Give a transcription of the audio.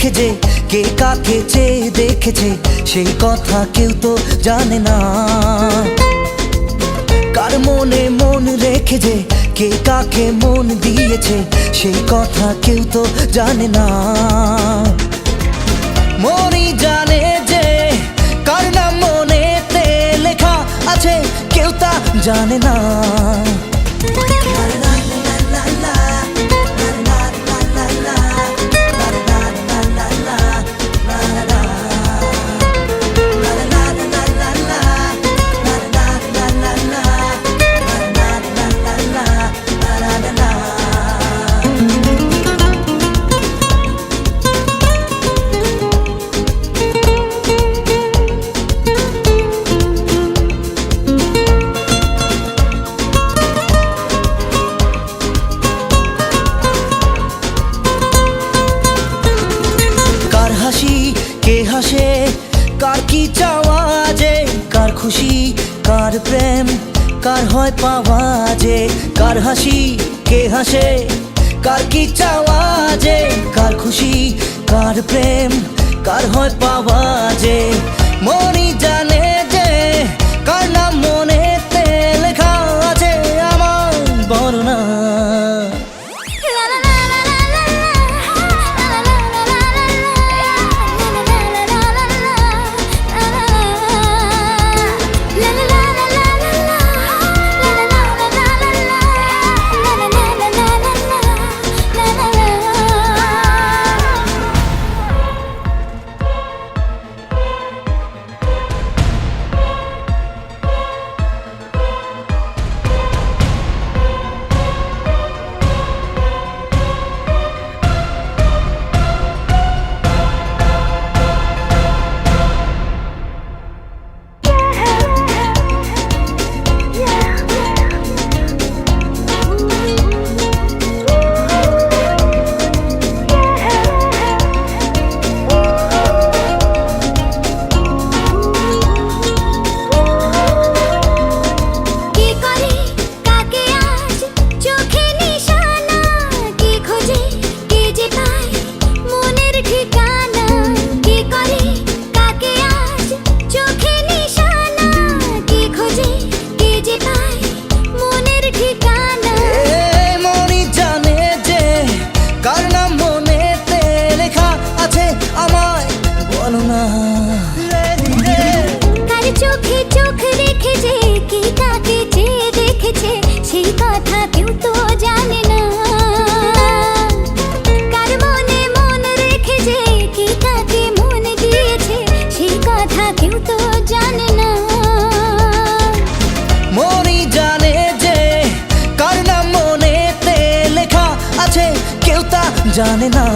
রেখে যে কে কাকে চেয়ে দেখেছে সেই কথা কেউ তো জানে না। কার মনে মন রেখে যে কে কাকে মন দিয়েছে সেই কথা কেউ তো জানে না। মনই জানে যে কার নাম মনেতে লেখা আছে কেউ তা জানে না। কে হাসে কার কি চাওয়া যে, কার খুশি কার প্রেম কার হয় পাওয়া যে। কার হাসি কে হাসে কার কি চাওয়া যে, কার খুশি কার প্রেম কার হয় পাওয়া যে। মনই জানে যে কার নাম মনেতে লেখা আছে আমার বর্ণনা। কার চোখে চোখ রেখে যে কে কাকে চেয়ে দেখেছে সেই কথা কেউ তো জানে না। কার মনে মন রেখে যে কে কাকে মন দিয়েছে সেই কথা কেউ তো জানে না। মনই জানে যে কার নাম মনেতে লেখা আছে কেউ তা জানে না।